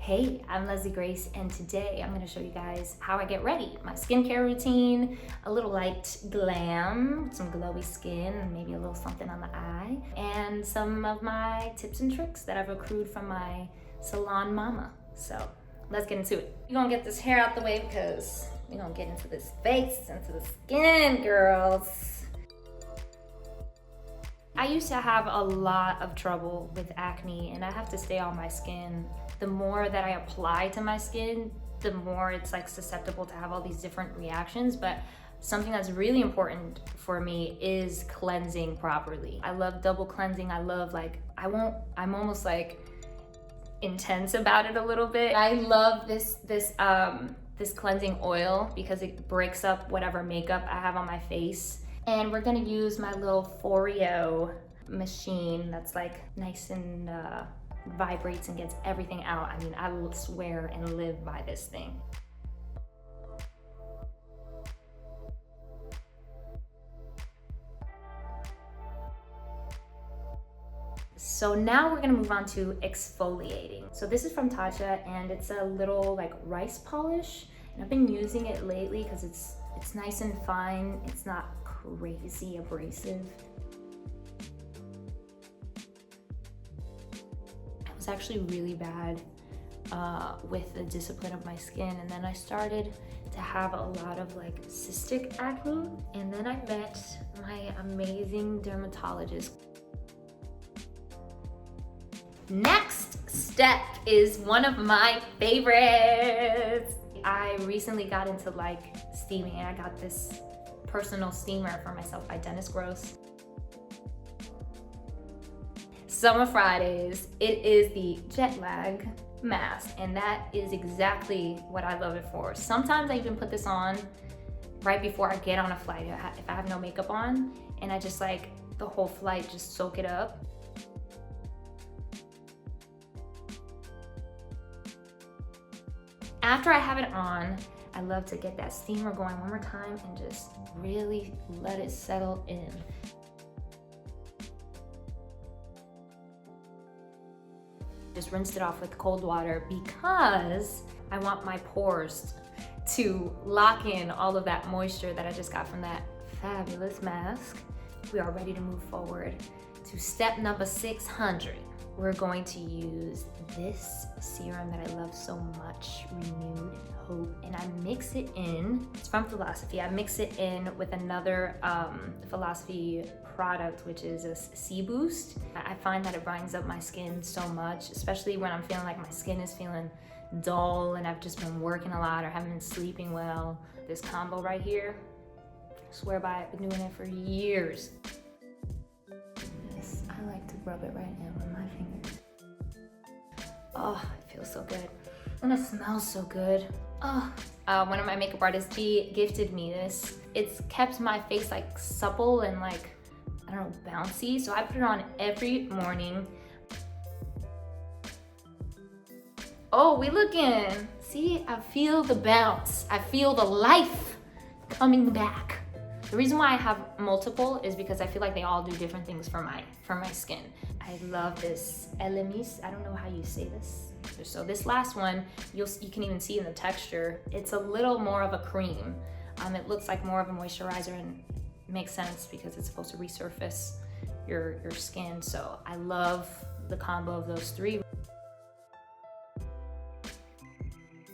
Hey, I'm Leslie Grace, and today I'm going to show you guys how I get ready. My skincare routine, a little light glam, some glowy skin, and maybe a little something on the eye, and some of my tips and tricks that I've accrued from my salon mama. So let's get into it. We're going to get this hair out the way because we're going to get into this face, into the skin, girls. I used to have a lot of trouble with acne, and I have to stay on my skin. The more that I apply to my skin, the more it's like susceptible to have all these different reactions. But something that's really important for me is cleansing properly. I love double cleansing. I love I'm almost like intense about it a little bit. I love this cleansing oil because it breaks up whatever makeup I have on my face. And we're gonna use my little Foreo machine that's like nice and vibrates and gets everything out. I mean, I swear and live by this thing. So now we're gonna move on to exfoliating. So this is from Tatcha, and it's a little like rice polish. And I've been using it lately because it's nice and fine. It's not crazy abrasive. I was actually really bad with the discipline of my skin, and then I started to have a lot of like cystic acne, and then I met my amazing dermatologist. Next step is one of my favorites. I recently got into like steaming, and I got this personal steamer for myself by Dennis Gross. Summer Fridays, it is the jet lag mask, and that is exactly what I love it for. Sometimes I even put this on right before I get on a flight if I have no makeup on, and I just like the whole flight just soak it up. After I have it on, I love to get that steamer going one more time and just really let it settle in. Just rinsed it off with cold water because I want my pores to lock in all of that moisture that I just got from that fabulous mask. We are ready to move forward to step number 600. We're going to use this serum that I love so much, Renewed Hope, and I mix it in. It's from Philosophy. I mix it in with another Philosophy product, which is a Sea Boost. I find that it brightens up my skin so much, especially when I'm feeling like my skin is feeling dull and I've just been working a lot or haven't been sleeping well. This combo right here, I swear by it, I've been doing it for years. Yes, I like to rub it right now with my fingers. Oh, it feels so good. And it smells so good. Oh. One of my makeup artists, she gifted me this. It's kept my face like supple and like, I don't know, bouncy. So I put it on every morning. Oh, we looking. See, I feel the bounce. I feel the life coming back. The reason why I have multiple is because I feel like they all do different things for my skin. I love this Elemis. I don't know how you say this. So this last one, you can even see in the texture, it's a little more of a cream. It looks like more of a moisturizer, and makes sense because it's supposed to resurface your skin. So I love the combo of those three.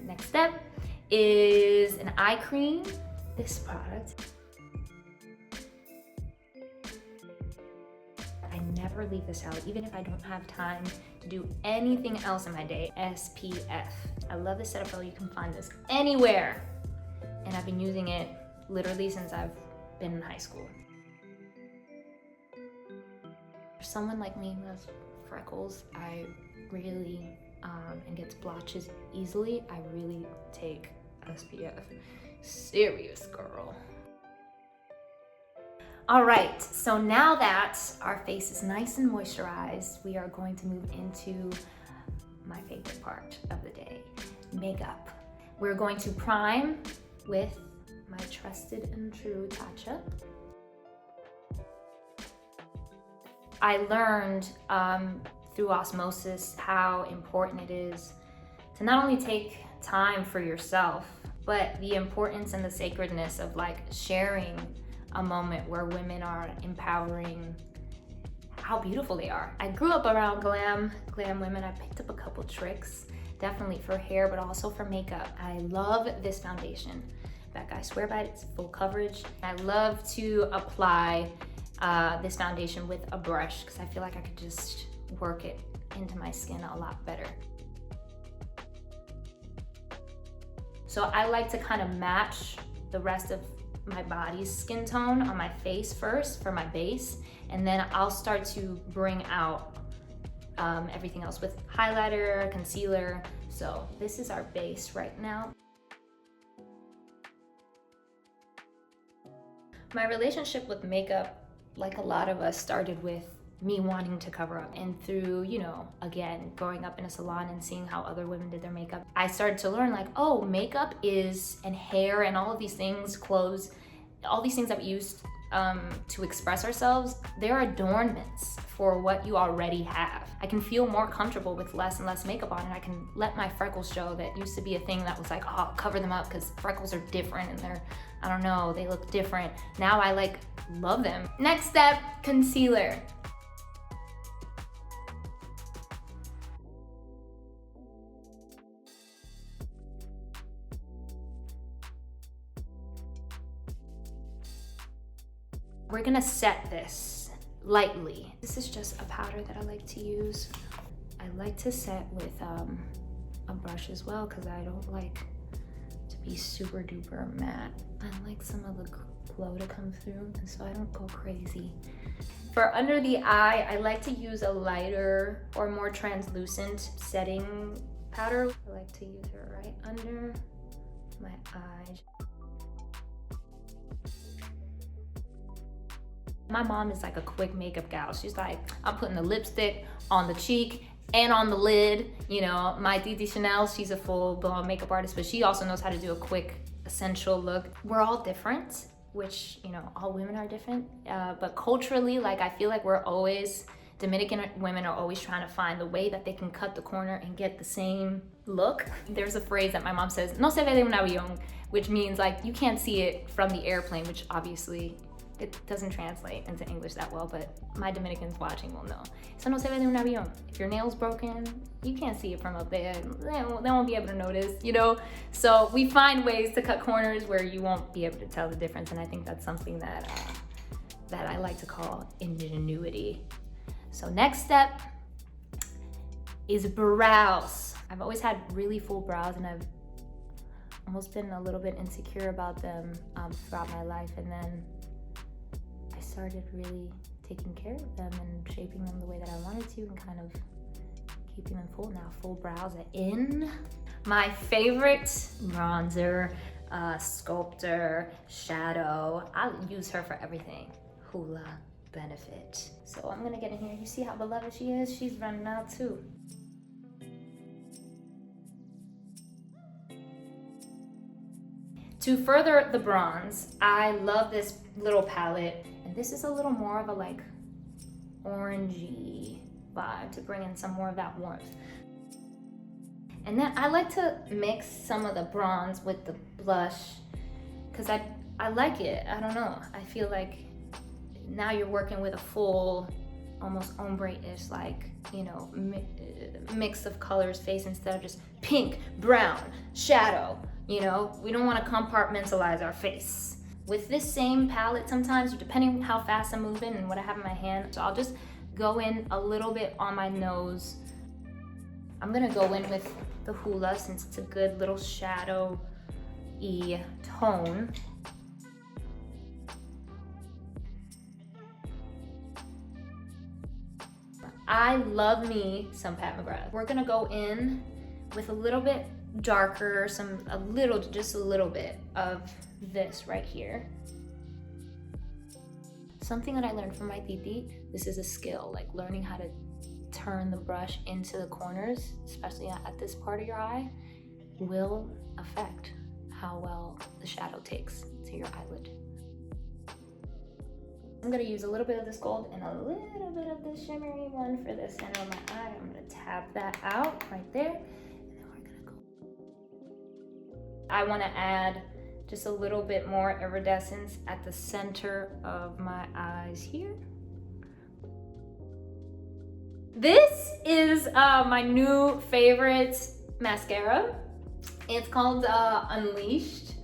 Next step is an eye cream. This product, I never leave this out, even if I don't have time to do anything else in my day. SPF. I love this setup though. You can find this anywhere. And I've been using it literally since I've been in high school. For someone like me who has freckles, I really, and gets blotches easily, I really take SPF. Serious, girl. All right, so now that our face is nice and moisturized, we are going to move into my favorite part of the day, makeup. We're going to prime with my trusted and true Tatcha. I learned through osmosis how important it is to not only take time for yourself, but the importance and the sacredness of like sharing a moment where women are empowering how beautiful they are. I grew up around glam women. I picked up a couple tricks, definitely for hair, but also for makeup. I love this foundation. In fact, I swear by it, it's full coverage. I love to apply this foundation with a brush because I feel like I could just work it into my skin a lot better. So I like to kind of match the rest of my body's skin tone on my face first for my base, and then I'll start to bring out everything else with highlighter, concealer. So this is our base right now. My relationship with makeup, like a lot of us, started with me wanting to cover up, and through, you know, again, growing up in a salon and seeing how other women did their makeup, I started to learn like, oh, makeup is, and hair and all of these things, clothes, all these things that we use to express ourselves, they're adornments for what you already have. I can feel more comfortable with less and less makeup on, and I can let my freckles show. That used to be a thing that was like, oh, cover them up because freckles are different and they're, I don't know, they look different. Now I like love them. Next step, concealer. We're gonna set this lightly. This is just a powder that I like to use. I like to set with a brush as well because I don't like to be super duper matte. I like some of the glow to come through, and so I don't go crazy. For under the eye, I like to use a lighter or more translucent setting powder. I like to use it right under my eye. My mom is like a quick makeup gal. She's like, I'm putting the lipstick on the cheek and on the lid. You know, my Didi Chanel, she's a full blown makeup artist, but she also knows how to do a quick essential look. We're all different, which, you know, all women are different. But culturally, like, I feel like we're always, Dominican women are always trying to find the way that they can cut the corner and get the same look. There's a phrase that my mom says, no se ve de un avión, which means like, you can't see it from the airplane, which obviously, it doesn't translate into English that well, but my Dominicans watching will know. Eso no se ve de un avión. If your nail's broken, you can't see it from up there. They won't be able to notice, you know? So we find ways to cut corners where you won't be able to tell the difference, and I think that's something that, that I like to call ingenuity. So next step is brows. I've always had really full brows, and I've almost been a little bit insecure about them throughout my life, and then I started really taking care of them and shaping them the way that I wanted to, and kind of keeping them full. Now full brows are in. My favorite bronzer, sculptor, shadow, I'll use her for everything. Hoola Benefit. So I'm gonna get in here. You see how beloved she is? She's running out too. To further the bronze, I love this little palette, and this is a little more of a like orangey vibe to bring in some more of that warmth. And then I like to mix some of the bronze with the blush because I like it. I don't know. I feel like now you're working with a full, almost ombre-ish, like, you know, mix of colors face instead of just pink, brown, shadow. You know, we don't want to compartmentalize our face. With this same palette, sometimes, depending on how fast I'm moving and what I have in my hand, so I'll just go in a little bit on my nose. I'm gonna go in with the Hoola since it's a good little shadow-y tone. I love me some Pat McGrath. We're gonna go in with a little bit darker, just a little bit of this right here. Something that I learned from my titi, this is a skill, like learning how to turn the brush into the corners, especially at this part of your eye, will affect how well the shadow takes to your eyelid. I'm gonna use a little bit of this gold and a little bit of this shimmery one for the center of my eye. I'm gonna tap that out right there. And then we're gonna go I want to add just a little bit more iridescence at the center of my eyes here. This is my new favorite mascara. It's called Unleashed.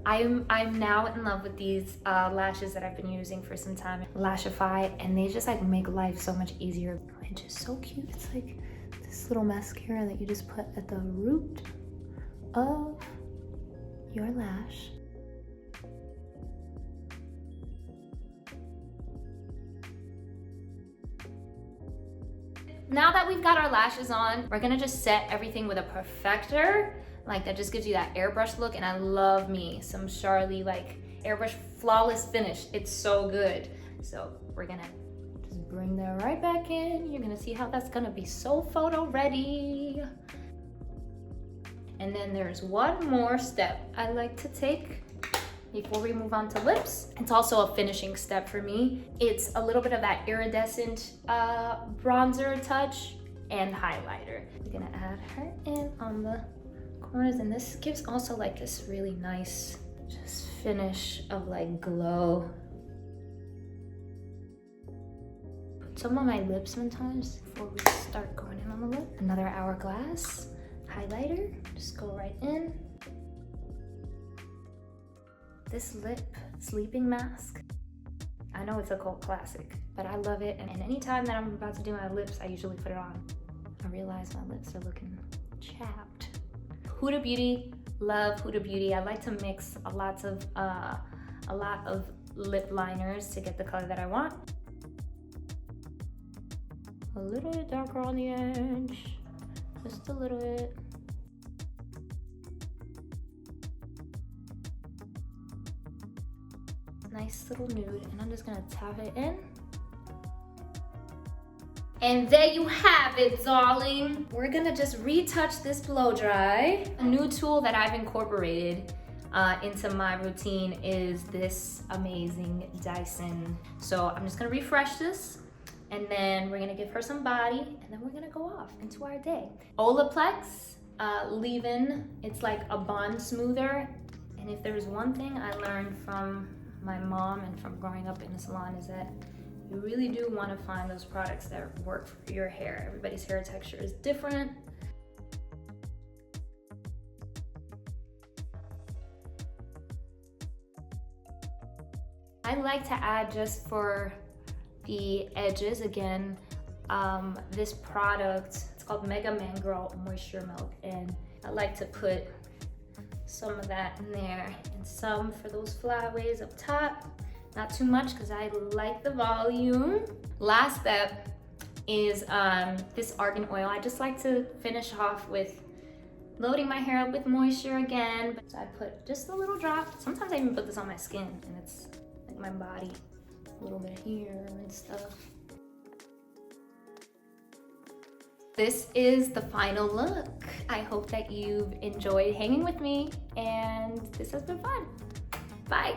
I'm now in love with these lashes that I've been using for some time, Lashify, and they just like make life so much easier. And just so cute. It's like this little mascara that you just put at the root of your lash. Now that we've got our lashes on, we're gonna just set everything with a perfector. Like that just gives you that airbrush look, and I love me some Charlie like airbrush flawless finish. It's so good. So we're gonna just bring that right back in. You're gonna see how that's gonna be so photo ready. And then there's one more step I like to take before we move on to lips. It's also a finishing step for me. It's a little bit of that iridescent bronzer touch and highlighter. We're gonna add her in on the corners, and this gives also like this really nice just finish of like glow. Put some on my lips sometimes before we start going in on the lip. Another hourglass highlighter, just go right in. This lip sleeping mask, I know it's a cult classic, but I love it. And anytime that I'm about to do my lips, I usually put it on. I realize my lips are looking chapped. Huda Beauty, love Huda Beauty. I like to mix a lot of lip liners to get the color that I want. A little bit darker on the edge, just a little bit. Nice little nude, and I'm just gonna tap it in. And there you have it, darling. We're gonna just retouch this blow dry. A new tool that I've incorporated into my routine is this amazing Dyson. So I'm just gonna refresh this, and then we're gonna give her some body, and then we're gonna go off into our day. Olaplex leave-in, it's like a bond smoother. And if there's one thing I learned from my mom and from growing up in the salon is that you really do want to find those products that work for your hair. Everybody's hair texture is different. I like to add just for the edges, again, this product, it's called Mega Mangrel Moisture Milk, and I like to put some of that in there and some for those flyaways up top. Not too much because I like the volume. Last step is this argan oil. I just like to finish off with loading my hair up with moisture again. So I put just a little drop. Sometimes I even put this on my skin, and it's like my body, a little bit here and stuff. This is the final look. I hope that you've enjoyed hanging with me, and this has been fun. Bye.